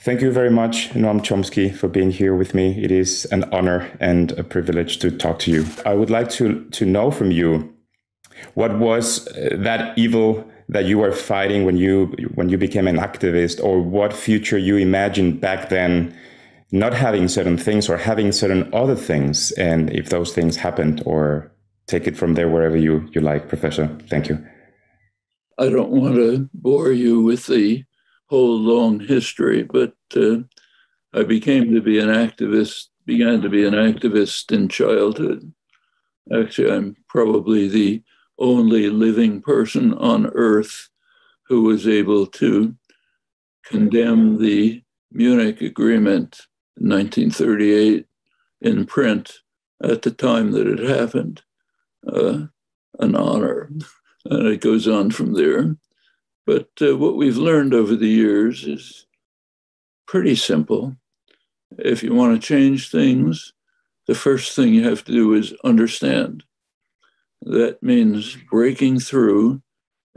Thank you very much, Noam Chomsky, for being here with me. It is an honor and a privilege to talk to you. I would like to know from you, what was that evil that you were fighting when you became an activist, or what future you imagined back then, not having certain things or having certain other things, and if those things happened, or take it from there wherever you like, Professor. Thank you. I don't want to bore you with the whole long history, but I began to be an activist in childhood. Actually, I'm probably the only living person on earth who was able to condemn the Munich Agreement in 1938 in print at the time that it happened. An honor. And it goes on from there. But what we've learned over the years is pretty simple. If you want to change things, the first thing you have to do is understand. That means breaking through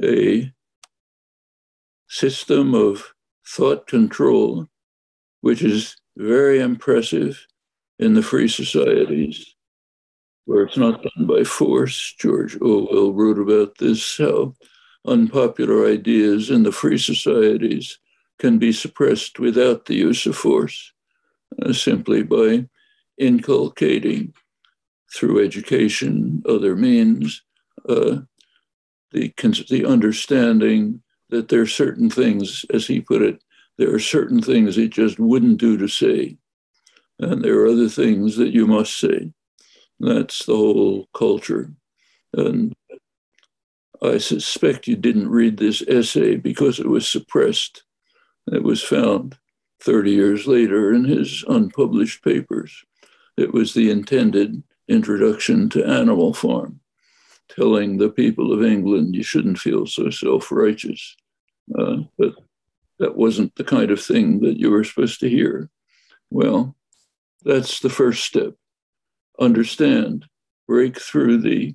a system of thought control, which is very impressive in the free societies, where it's not done by force. George Orwell wrote about this, how unpopular ideas in the free societies can be suppressed without the use of force, simply by inculcating through education, other means, the understanding that there are certain things, as he put it, there are certain things it just wouldn't do to say, and there are other things that you must say. That's the whole culture. And I suspect you didn't read this essay because it was suppressed. It was found 30 years later in his unpublished papers. It was the intended introduction to Animal Farm, telling the people of England, you shouldn't feel so self-righteous. But that wasn't the kind of thing that you were supposed to hear. Well, that's the first step. Understand, break through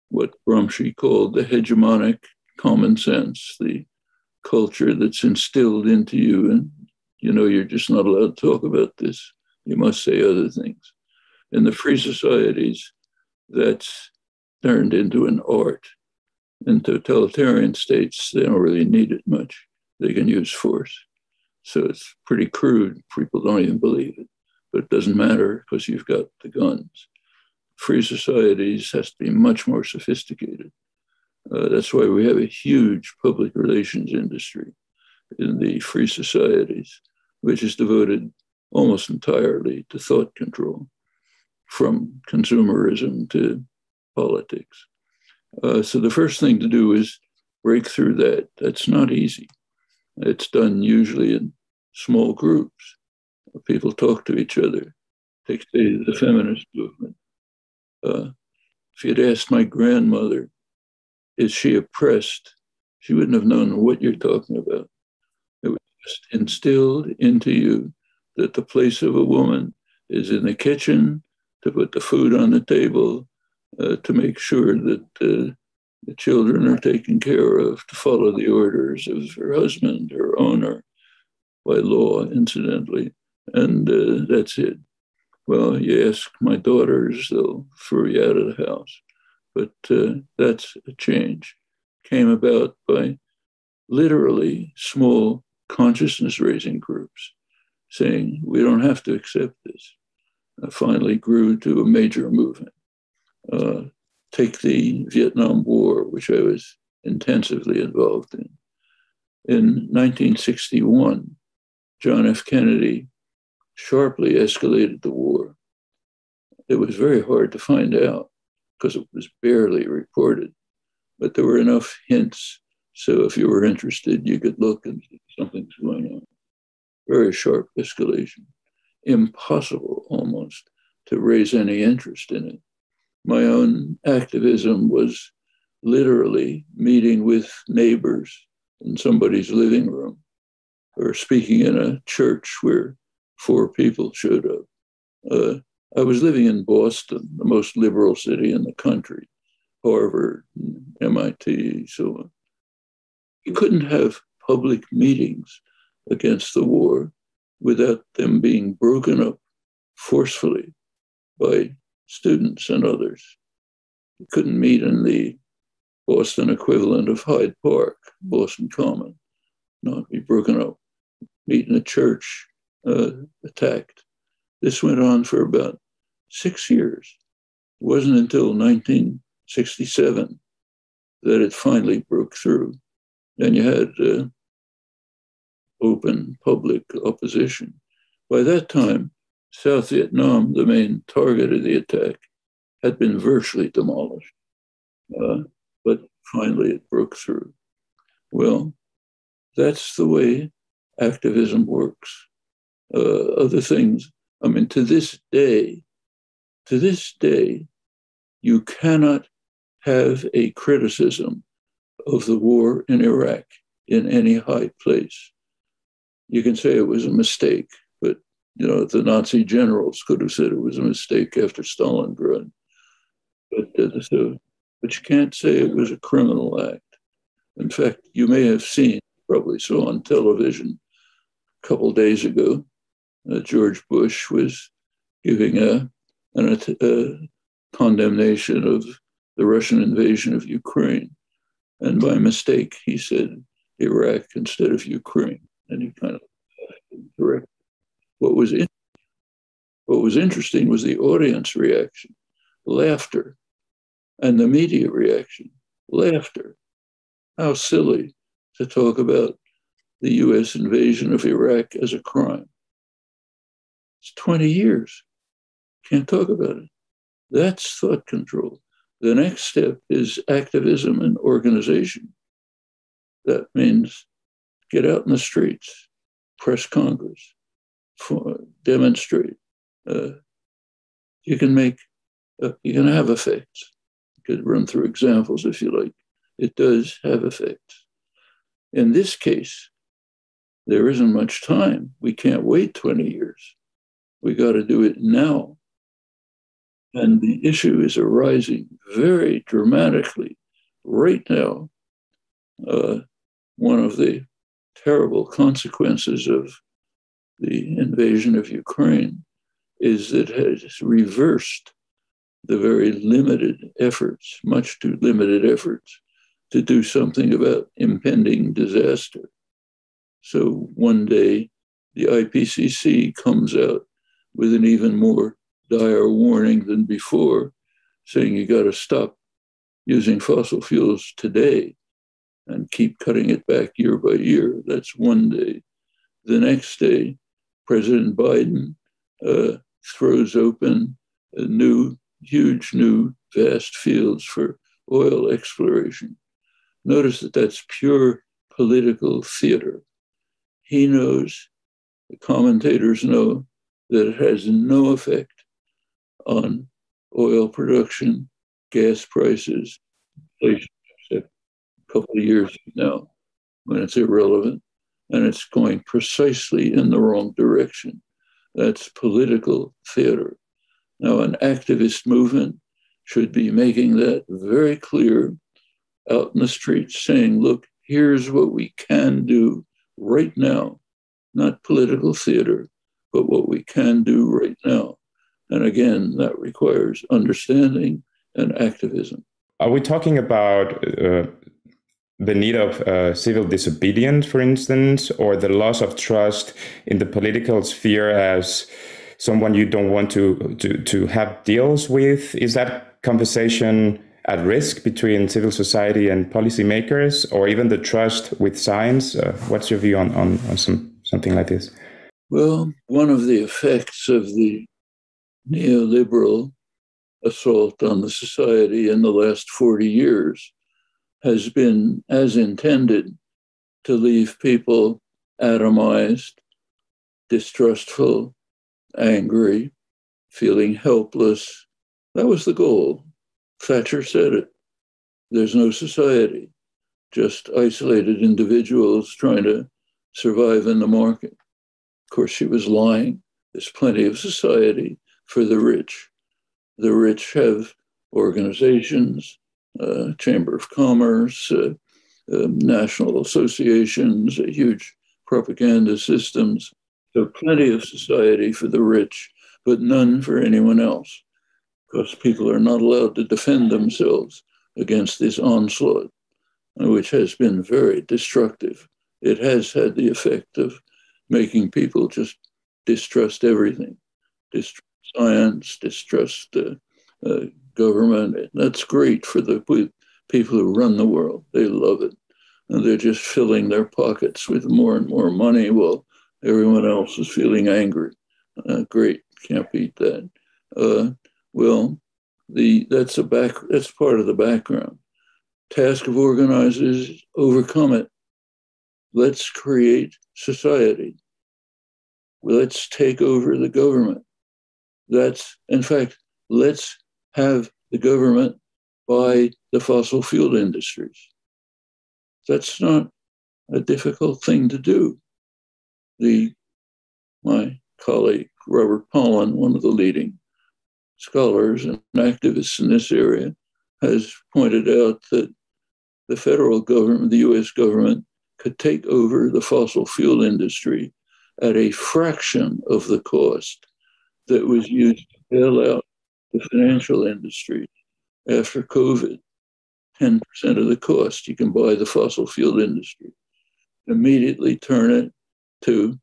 what Gramsci called the hegemonic common sense, the culture that's instilled into you. And you're just not allowed to talk about this. You must say other things. In the free societies, that's turned into an art. In totalitarian states, they don't really need it much. They can use force. So it's pretty crude. People don't even believe it. But it doesn't matter because you've got the guns. Free societies has to be much more sophisticated. That's why we have a huge public relations industry in the free societies, which is devoted almost entirely to thought control, from consumerism to politics. So the first thing to do is break through that. That's not easy. It's done usually in small groups. People talk to each other. Take, say, the feminist movement. If you'd asked my grandmother, is she oppressed? She wouldn't have known what you're talking about. It was just instilled into you that the place of a woman is in the kitchen, to put the food on the table, to make sure that the children are taken care of, to follow the orders of her husband, her owner, by law, incidentally. And that's it. Well, you ask my daughters, they'll throw you out of the house. But that's a change. Came about by literally small consciousness-raising groups saying, we don't have to accept this. Finally grew to a major movement. Take the Vietnam War, which I was intensively involved in. In 1961, John F. Kennedy sharply escalated the war. It was very hard to find out because it was barely reported, but there were enough hints. So if you were interested, you could look and see something's going on. Very sharp escalation. Impossible almost to raise any interest in it. My own activism was literally meeting with neighbors in somebody's living room or speaking in a church where 4 people showed up. I was living in Boston, the most liberal city in the country, Harvard, MIT, so on. You couldn't have public meetings against the war without them being broken up forcefully by students and others. You couldn't meet in the Boston equivalent of Hyde Park, Boston Common, not be broken up, meet in a church, attacked. This went on for about 6 years. It wasn't until 1967 that it finally broke through. And you had open public opposition. By that time, South Vietnam, the main target of the attack, had been virtually demolished. But finally it broke through. Well, that's the way activism works. Other things, I mean, to this day, you cannot have a criticism of the war in Iraq in any high place. You can say it was a mistake, but the Nazi generals could have said it was a mistake after Stalingrad. But you can't say it was a criminal act. In fact, you may have seen, probably saw on television a couple of days ago, George Bush was giving a condemnation of the Russian invasion of Ukraine. And by mistake, he said Iraq instead of Ukraine. And he kind of corrected. What was interesting was the audience reaction, laughter, and the media reaction, laughter. How silly to talk about the US invasion of Iraq as a crime. It's 20 years. Can't talk about it. That's thought control. The next step is activism and organization. That means get out in the streets, press Congress, demonstrate. You can have effects. You could run through examples if you like. It does have effects. In this case, there isn't much time. We can't wait 20 years. We got to do it now. And the issue is arising very dramatically right now. One of the terrible consequences of the invasion of Ukraine is that it has reversed the very limited efforts, much too limited efforts, to do something about impending disaster. So one day, the IPCC comes out with an even more dire warning than before, saying you got to stop using fossil fuels today and keep cutting it back year by year. That's one day. The next day, President Biden throws open huge new vast fields for oil exploration. Notice that that's pure political theater. He knows, the commentators know, that it has no effect on oil production, gas prices, inflation, except a couple of years from now when it's irrelevant, and it's going precisely in the wrong direction. That's political theater. Now, an activist movement should be making that very clear out in the streets, saying, look, here's what we can do right now, not political theater, but what we can do right now. And again, that requires understanding and activism. Are we talking about the need of civil disobedience, for instance, or the loss of trust in the political sphere as someone you don't want to have deals with? Is that conversation at risk between civil society and policymakers, or even the trust with science? What's your view on something like this? Well, one of the effects of the neoliberal assault on the society in the last 40 years has been, as intended, to leave people atomized, distrustful, angry, feeling helpless. That was the goal. Thatcher said it. There's no society, just isolated individuals trying to survive in the market. Of course, she was lying. There's plenty of society for the rich. The rich have organizations, Chamber of Commerce, national associations, huge propaganda systems. So plenty of society for the rich, but none for anyone else, because people are not allowed to defend themselves against this onslaught, which has been very destructive. It has had the effect of making people just distrust everything, distrust science, distrust government. That's great for the people who run the world. They love it. And they're just filling their pockets with more and more money while everyone else is feeling angry. Great, can't beat that. Well, that's part of the background. Task of organizers, overcome it. Let's create society. Let's take over the government. In fact, let's have the government buy the fossil fuel industries. That's not a difficult thing to do. My colleague, Robert Pollin, one of the leading scholars and activists in this area, has pointed out that the federal government, the US government, could take over the fossil fuel industry at a fraction of the cost that was used to bail out the financial industry after COVID. 10% of the cost, you can buy the fossil fuel industry. Immediately turn it to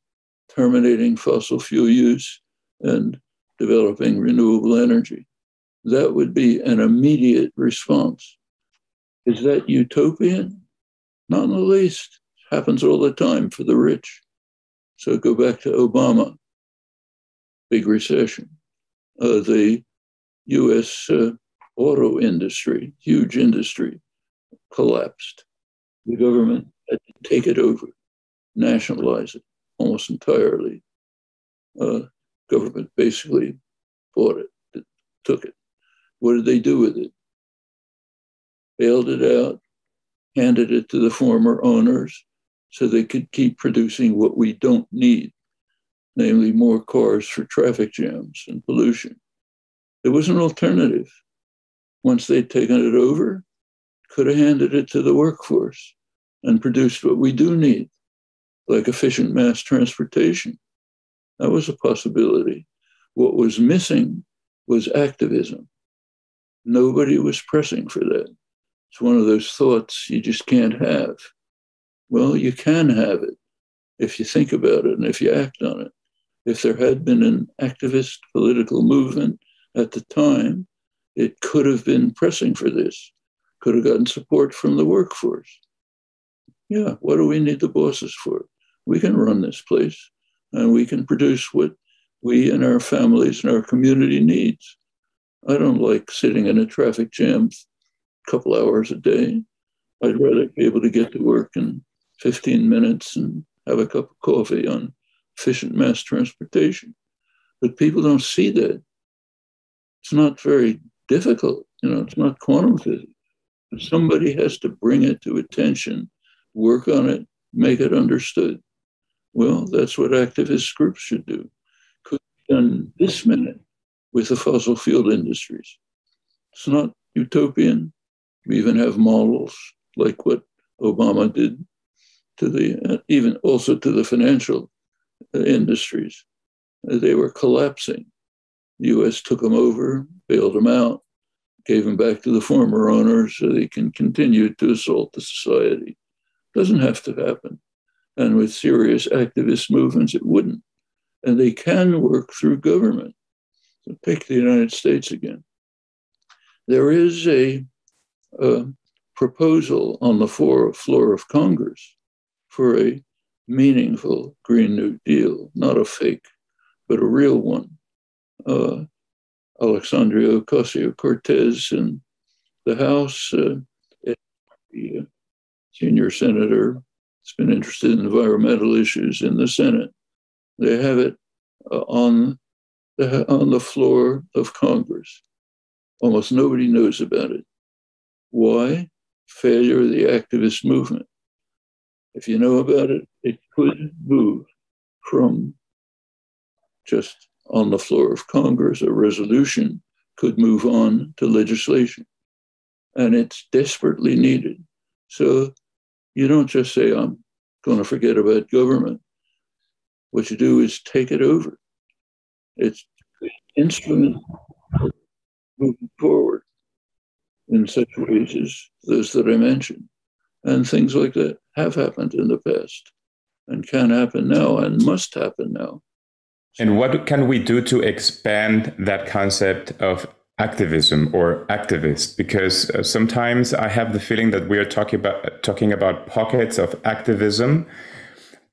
terminating fossil fuel use and developing renewable energy. That would be an immediate response. Is that utopian? Not in the least. It happens all the time for the rich. So go back to Obama, big recession. The US auto industry, huge industry, collapsed. The government had to take it over, nationalize it almost entirely. Government basically bought it, took it. What did they do with it? Bailed it out, handed it to the former owners so they could keep producing what we don't need, namely more cars for traffic jams and pollution. There was an alternative. Once they'd taken it over, could have handed it to the workforce and produced what we do need, like efficient mass transportation. That was a possibility. What was missing was activism. Nobody was pressing for that. It's one of those thoughts you just can't have. Well, you can have it if you think about it and if you act on it. If there had been an activist political movement at the time, it could have been pressing for this, could have gotten support from the workforce. Yeah, what do we need the bosses for? We can run this place and we can produce what we and our families and our community needs. I don't like sitting in a traffic jam a couple hours a day. I'd rather be able to get to work in 15 minutes and have a cup of coffee on efficient mass transportation. But people don't see that. It's not very difficult. It's not quantum physics. But somebody has to bring it to attention, work on it, make it understood. Well, that's what activist groups should do. Could be done this minute with the fossil fuel industries. It's not utopian. We even have models like what Obama did to even also to the financial industries. They were collapsing. The US took them over, bailed them out, gave them back to the former owners so they can continue to assault the society. Doesn't have to happen. And with serious activist movements, it wouldn't. And they can work through government. So take the United States again. There is a proposal on the floor of Congress for a meaningful Green New Deal, not a fake, but a real one. Alexandria Ocasio-Cortez in the House, the senior senator has been interested in environmental issues in the Senate. They have it on the floor of Congress. Almost nobody knows about it. Why? Failure of the activist movement. If you know about it, it could move from just on the floor of Congress, a resolution could move on to legislation. And it's desperately needed. So you don't just say, I'm going to forget about government. What you do is take it over. It's an instrument for moving forward in such ways as those that I mentioned. And things like that have happened in the past and can happen now and must happen now. And what can we do to expand that concept of activism or activist? Because sometimes I have the feeling that we are talking about pockets of activism,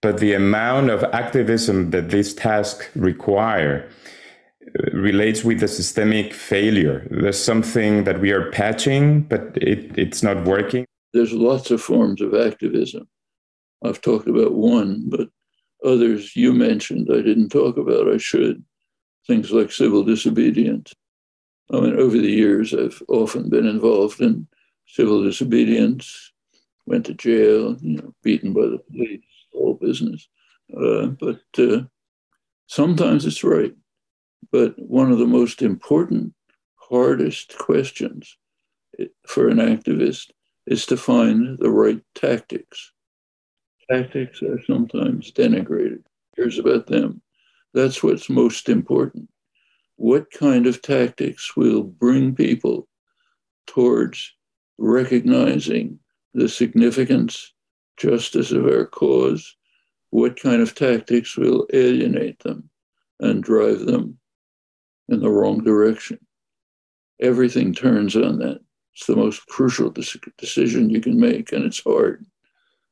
but the amount of activism that this task require relates with the systemic failure. There's something that we are patching, but it's not working. There's lots of forms of activism. I've talked about one, but others you mentioned I didn't talk about. I should. Things like civil disobedience. I mean, over the years, I've often been involved in civil disobedience, went to jail, beaten by the police, all business. But sometimes it's right. But one of the most important, hardest questions for an activist is to find the right tactics. Tactics are sometimes denigrated. Here's about them. That's what's most important. What kind of tactics will bring people towards recognizing the significance, justice of our cause? What kind of tactics will alienate them and drive them in the wrong direction? Everything turns on that. It's the most crucial decision you can make, and it's hard.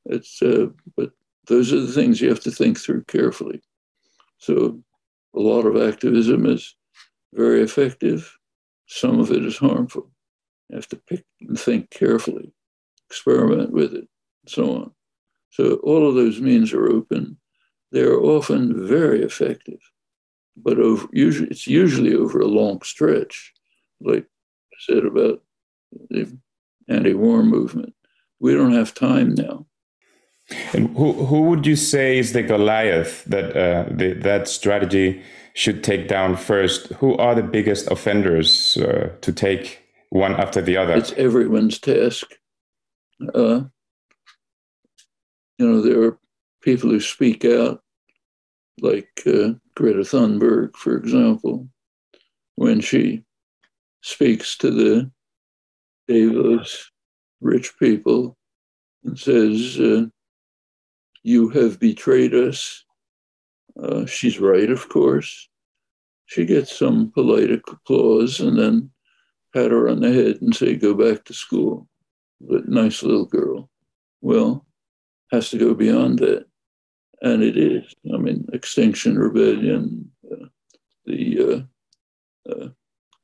But those are the things you have to think through carefully. So a lot of activism is very effective. Some of it is harmful. You have to pick and think carefully, experiment with it, and so on. So all of those means are open. They're often very effective, but it's usually over a long stretch, like I said about the anti-war movement. We don't have time now. And who would you say is the Goliath that that strategy should take down first? Who are the biggest offenders to take one after the other? It's everyone's task. There are people who speak out, like Greta Thunberg, for example, when she speaks to the Davos rich people and says, you have betrayed us. She's right, of course. She gets some polite applause and then pat her on the head and say, go back to school. But nice little girl. Well, has to go beyond that. And it is. I mean, Extinction Rebellion, the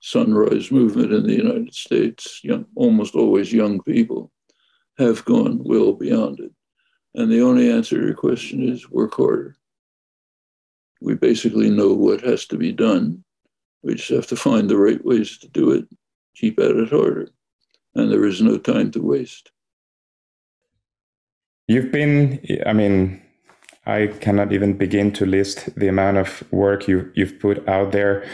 Sunrise Movement in the United States, almost always young people, have gone well beyond it. And the only answer to your question is work harder. We basically know what has to be done. We just have to find the right ways to do it, keep at it harder. And there is no time to waste. I cannot even begin to list the amount of work you've put out there.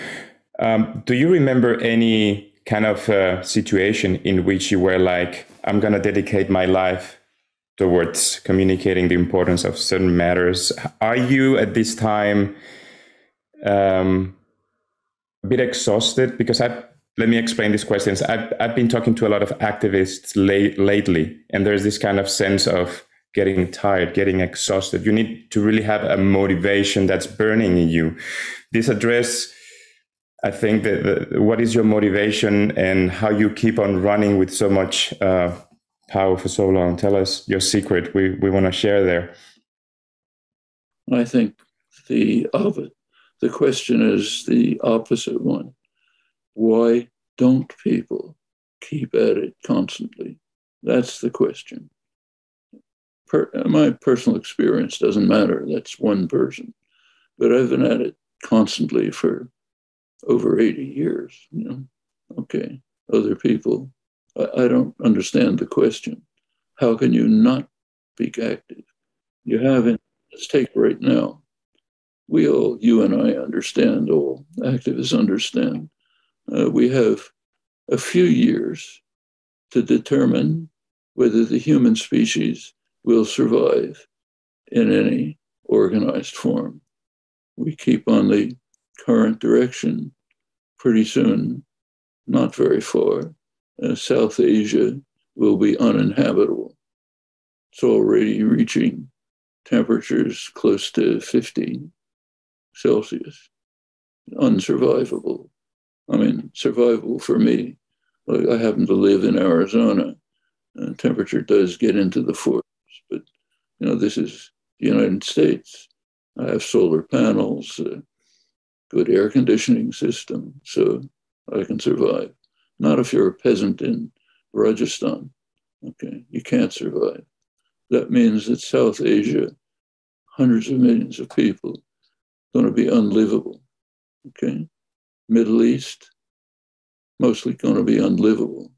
Do you remember any kind of situation in which you were like, I'm going to dedicate my life towards communicating the importance of certain matters? Are you at this time a bit exhausted? Because let me explain these questions. I've been talking to a lot of activists lately, and there's this kind of sense of getting tired, getting exhausted. You need to really have a motivation that's burning in you. This address, I think, what is your motivation and how you keep on running with so much power for so long? Tell us your secret. We want to share there. I think the question is the opposite one. Why don't people keep at it constantly? That's the question. My personal experience doesn't matter. That's one person. But I've been at it constantly for over 80 years. Okay, other people, I don't understand the question. How can you not be active? You haven't. Let's take right now. You and I understand, all activists understand. We have a few years to determine whether the human species will survive in any organized form. we keep on the current direction, pretty soon, not very far, South Asia will be uninhabitable. It's already reaching temperatures close to 50 Celsius, unsurvivable. I mean, survivable for me. Like, I happen to live in Arizona. Temperature does get into the 40s, but this is the United States. I have solar panels, good air conditioning system, so I can survive. Not if you're a peasant in Rajasthan. Okay, you can't survive. That means that South Asia, hundreds of millions of people, going to be unlivable. Okay, Middle East, mostly going to be unlivable.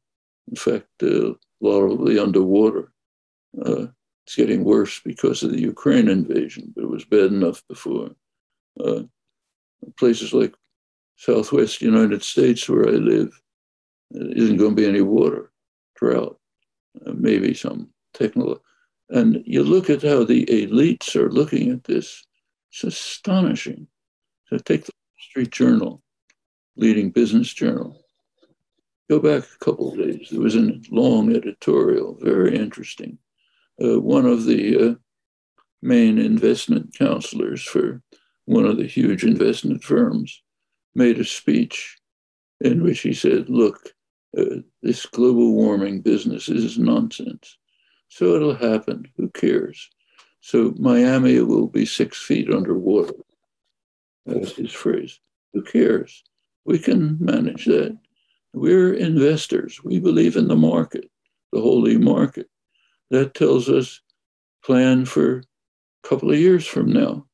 In fact, a lot will be underwater. It's getting worse because of the Ukraine invasion, but it was bad enough before. Places like Southwest United States, where I live, isn't going to be any water, drought, maybe some technical. And you look at how the elites are looking at this, it's astonishing. So take the Wall Street Journal, leading business journal. Go back a couple of days. There was a long editorial, very interesting. One of the main investment counselors for one of the huge investment firms made a speech in which he said, look, this global warming business is nonsense. So it'll happen. Who cares? So Miami will be 6 feet underwater. That was his phrase. Who cares? We can manage that. We're investors. We believe in the market, the holy market. That tells us plan for a couple of years from now,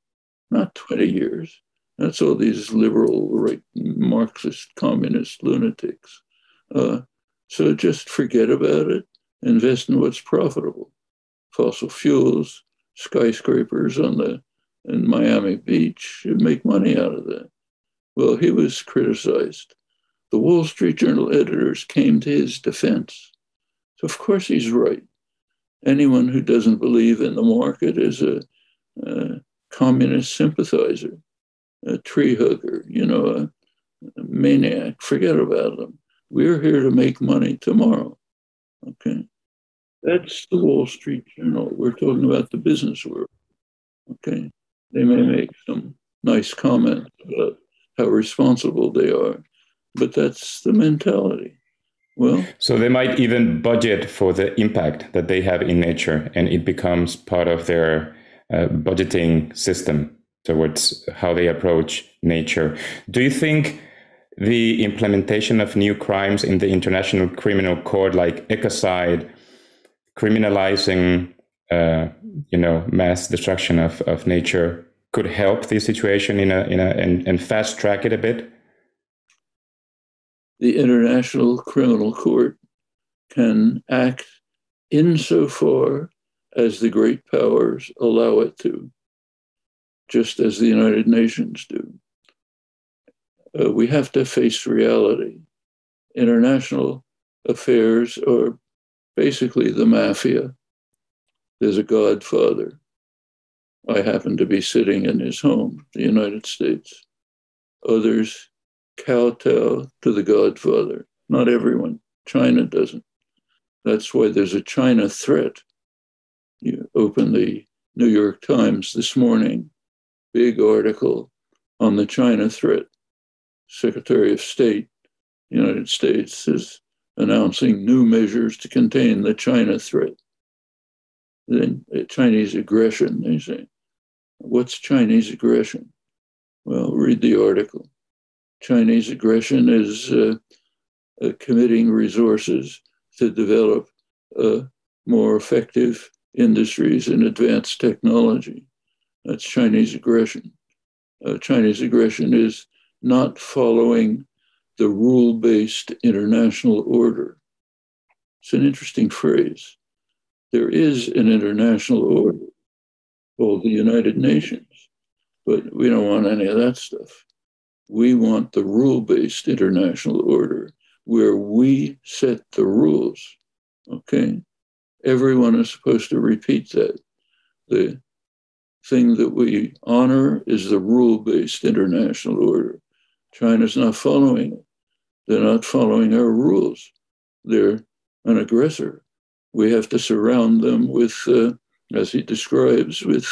not 20 years. That's all these liberal, right, Marxist, communist lunatics. So just forget about it. Invest in what's profitable. Fossil fuels, skyscrapers in Miami Beach, you make money out of that. Well, he was criticized. The Wall Street Journal editors came to his defense. So of course he's right. Anyone who doesn't believe in the market is a communist sympathizer, a tree hugger, a maniac. Forget about them. We're here to make money tomorrow. Okay. That's the Wall Street Journal. We're talking about the business world. Okay. They may make some nice comments about how responsible they are, but that's the mentality. Well, so they might even budget for the impact that they have in nature, and it becomes part of their budgeting system towards how they approach nature. Do you think the implementation of new crimes in the International Criminal Court, like ECOCIDE, criminalizing mass destruction of nature, could help the situation and fast track it a bit? The International Criminal Court can act insofar as the great powers allow it to, just as the United Nations do. We have to face reality. International affairs are basically the mafia. There's a godfather. I happen to be sitting in his home, the United States. Others kowtow to the godfather. Not everyone. China doesn't. That's why there's a China threat. You open the New York Times this morning, big article on the China threat. Secretary of State, United States, is announcing new measures to contain the China threat. Then Chinese aggression, they say. What's Chinese aggression? Well, read the article. Chinese aggression is committing resources to develop more effective industries and advanced technology. That's Chinese aggression. Chinese aggression is not following the rule-based international order. It's an interesting phrase. There is an international order called the United Nations, but we don't want any of that stuff. We want the rule-based international order where we set the rules, okay? Everyone is supposed to repeat that. The thing that we honor is the rule-based international order. China's not following it. They're not following our rules. They're an aggressor. We have to surround them with, as he describes, with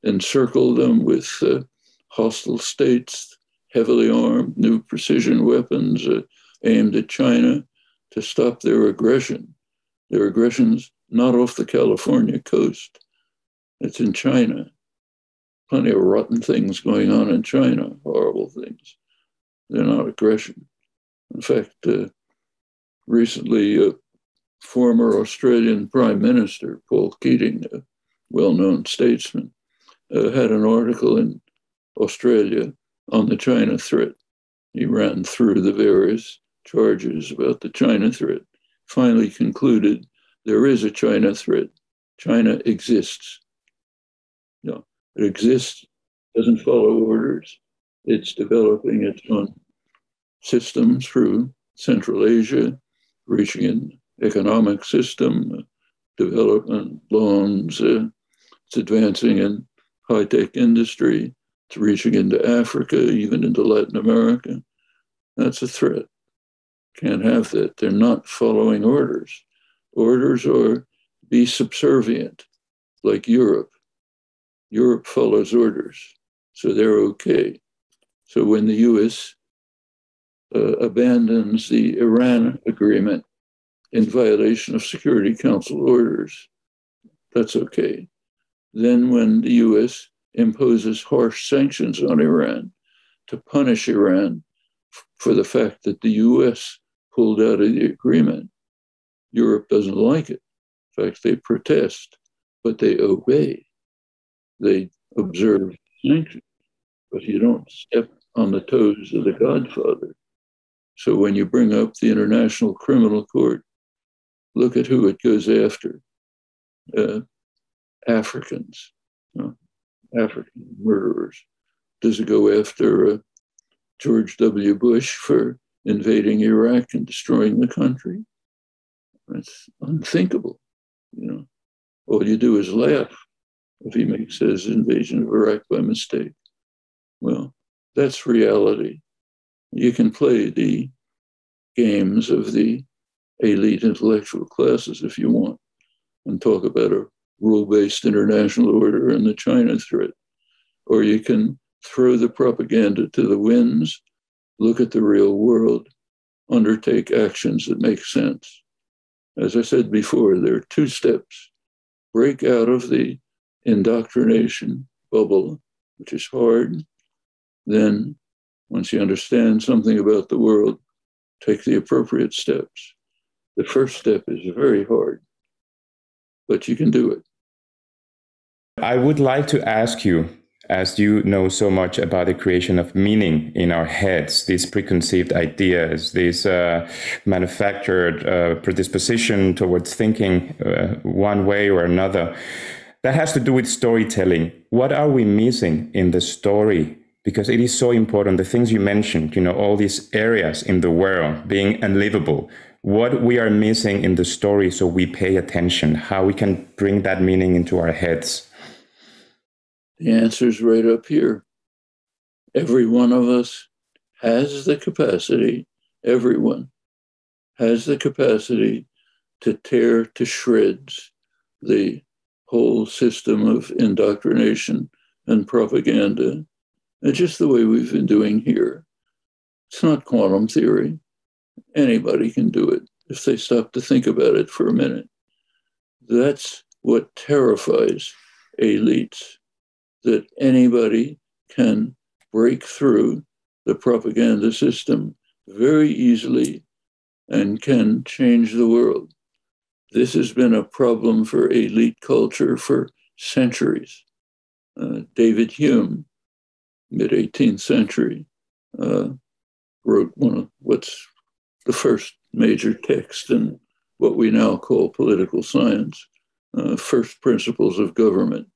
encircle them with hostile states, heavily armed, new precision weapons aimed at China to stop their aggression. Their aggression's not off the California coast. It's in China. Plenty of rotten things going on in China, horrible things. They're not aggression. In fact, recently, former Australian Prime Minister, Paul Keating, a well-known statesman, had an article in Australia on the China threat. He ran through the various charges about the China threat, finally concluded there is a China threat. China exists. You know, it exists, doesn't follow orders. It's developing its own systems through Central Asia, reaching an economic system, development loans. It's advancing in high-tech industry. It's reaching into Africa, even into Latin America. That's a threat. Can't have that. They're not following orders. Orders are be subservient, like Europe. Europe follows orders, so they're okay. So when the US abandons the Iran agreement in violation of Security Council orders, that's okay. Then when the US imposes harsh sanctions on Iran to punish Iran for the fact that the US pulled out of the agreement, Europe doesn't like it. In fact, they protest, but they obey. They observe sanctions, but you don't step on the toes of the Godfather. So when you bring up the International Criminal Court, look at who it goes after. Africans, African murderers. Does it go after George W. Bush for invading Iraq and destroying the country? It's unthinkable. All you do is laugh if he makes his invasion of Iraq by mistake. Well, that's reality. You can play the games of the elite intellectual classes if you want and talk about a rule-based international order and the China threat. Or you can throw the propaganda to the winds, look at the real world, undertake actions that make sense. As I said before, there are two steps. Break out of the indoctrination bubble, which is hard. Then, once you understand something about the world, take the appropriate steps. The first step is very hard, but you can do it. I would like to ask you, as you know so much about the creation of meaning in our heads, these preconceived ideas, this manufactured predisposition towards thinking one way or another, that has to do with storytelling. What are we missing in the story? Because it is so important. The things you mentioned, all these areas in the world being unlivable, what we are missing in the story so we pay attention, how we can bring that meaning into our heads. The answer's right up here. Every one of us has the capacity, everyone has the capacity to tear to shreds the whole system of indoctrination and propaganda, and just the way we've been doing here. It's not quantum theory. Anybody can do it if they stop to think about it for a minute. That's what terrifies elites, that anybody can break through the propaganda system very easily and can change the world. This has been a problem for elite culture for centuries. David Hume, mid-18th century, wrote one of what's the first major text in what we now call political science, First Principles of Government.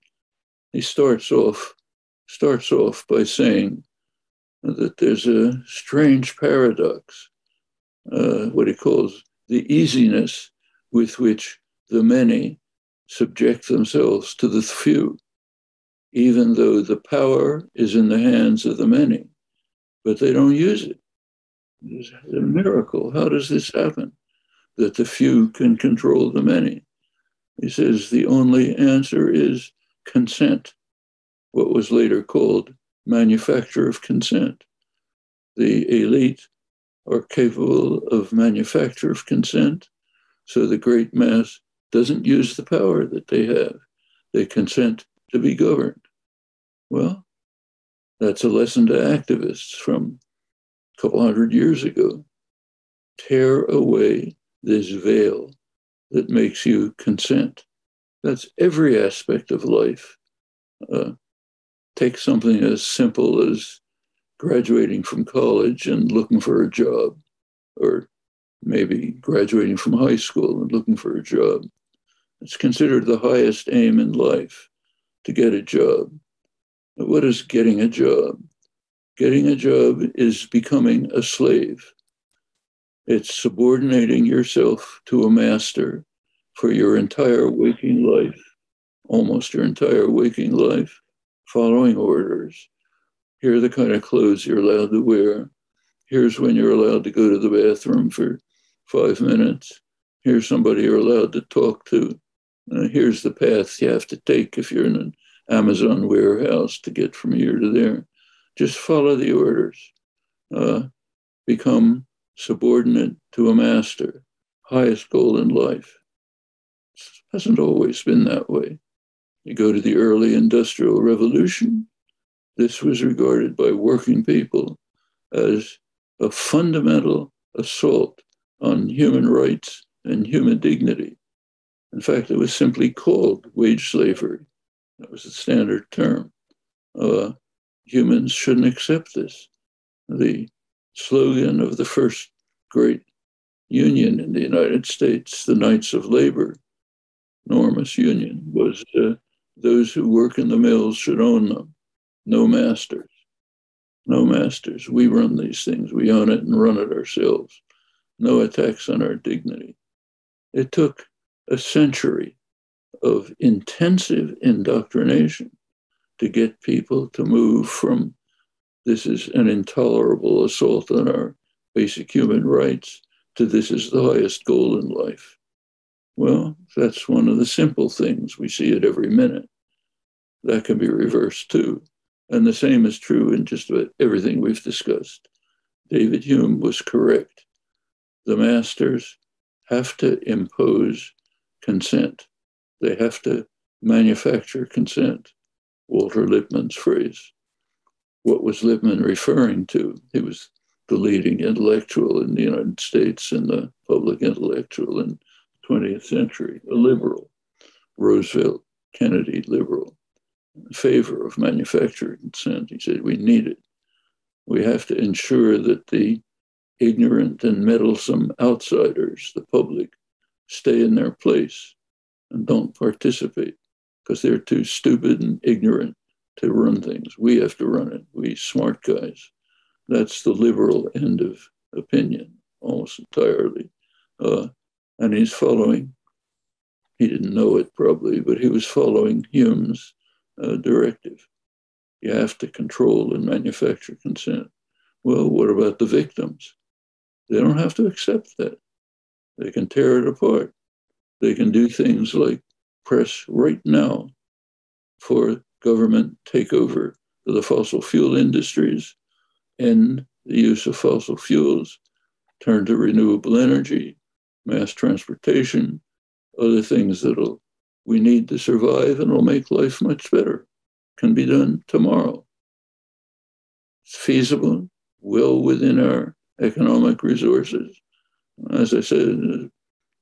He starts off by saying that there's a strange paradox, what he calls the easiness with which the many subject themselves to the few. even though the power is in the hands of the many, but they don't use it. It's a miracle. How does this happen, that the few can control the many? He says the only answer is consent, what was later called manufacture of consent. The elite are capable of manufacture of consent, so the great mass doesn't use the power that they have. They consent to be governed. Well, that's a lesson to activists from a couple hundred years ago. Tear away this veil that makes you consent. That's every aspect of life. Take something as simple as graduating from college and looking for a job, or maybe graduating from high school and looking for a job. It's considered the highest aim in life to get a job. But what is getting a job? Getting a job is becoming a slave. It's subordinating yourself to a master for your entire waking life, almost your entire waking life, following orders. Here are the kind of clothes you're allowed to wear. Here's when you're allowed to go to the bathroom for 5 minutes. Here's somebody you're allowed to talk to. Here's the path you have to take if you're in an Amazon warehouse to get from here to there. Just follow the orders. Become subordinate to a master. Highest goal in life. It hasn't always been that way. You go to the early industrial revolution. This was regarded by working people as a fundamental assault on human rights and human dignity. In fact, it was simply called wage slavery. That was the standard term. Humans shouldn't accept this. The slogan of the first great union in the United States, the Knights of Labor, enormous union, was those who work in the mills should own them. No masters. No masters. We run these things. We own it and run it ourselves. No attacks on our dignity. It took a century of intensive indoctrination to get people to move from this is an intolerable assault on our basic human rights to this is the highest goal in life. Well, that's one of the simple things. We see it every minute. That can be reversed too. And the same is true in just about everything we've discussed. David Hume was correct. The masters have to impose consent. They have to manufacture consent. Walter Lippmann's phrase. What was Lippmann referring to? He was the leading intellectual in the United States and the public intellectual in the 20th century, a liberal. Roosevelt, Kennedy, liberal, in favor of manufacturing consent. He said, we need it. We have to ensure that the ignorant and meddlesome outsiders, the public, stay in their place and don't participate because they're too stupid and ignorant to run things. We have to run it, we smart guys. That's the liberal end of opinion, almost entirely. And he's following, he didn't know it probably, but he was following Hume's directive. You have to control and manufacture consent. Well, what about the victims? They don't have to accept that. They can tear it apart. They can do things like press right now for government takeover of the fossil fuel industries, end the use of fossil fuels, turn to renewable energy, mass transportation, other things that we need to survive and will make life much better. Can be done tomorrow. It's feasible, well within our economic resources. As I said,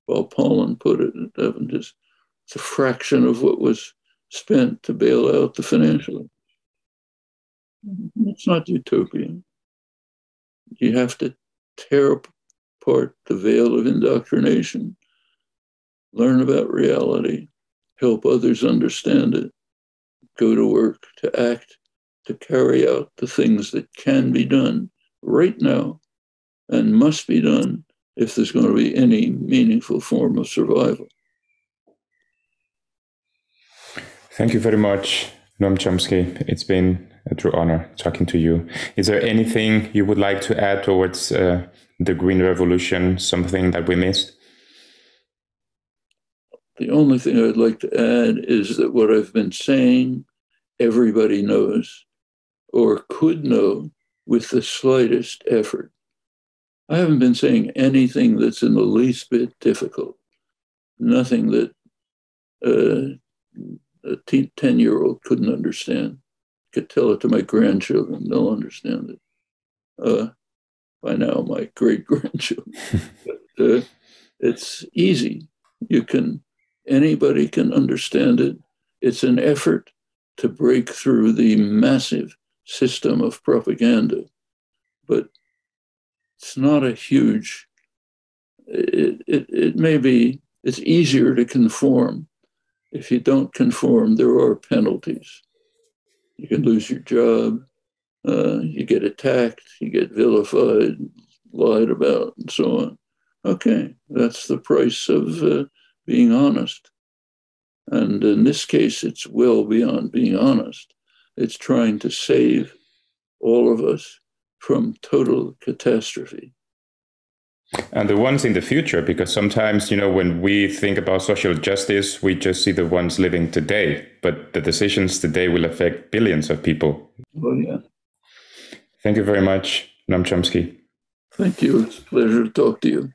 Paul Pollan put it, it's a fraction of what was spent to bail out the financial. It's not utopian. You have to tear apart the veil of indoctrination, learn about reality, help others understand it, go to work, to act, to carry out the things that can be done right now and must be done if there's going to be any meaningful form of survival. Thank you very much, Noam Chomsky, it's been a true honor talking to you. Is there anything you would like to add towards the Green Revolution, something that we missed? The only thing I'd like to add is that what I've been saying, everybody knows or could know with the slightest effort. I haven't been saying anything that's in the least bit difficult, nothing that a 10-year-old couldn't understand. Could tell it to my grandchildren, they'll understand it. By now, my great-grandchildren. But it's easy. Anybody can understand it. It's an effort to break through the massive system of propaganda. But it's not a huge, it may be, it's easier to conform. If you don't conform, there are penalties. You can lose your job, you get attacked, you get vilified, lied about, and so on. Okay, that's the price of being honest. And in this case, it's well beyond being honest. It's trying to save all of us from total catastrophe. And the ones in the future, because sometimes, when we think about social justice, we just see the ones living today, but the decisions today will affect billions of people. Oh, yeah. Thank you very much, Noam Chomsky. Thank you. It's a pleasure to talk to you.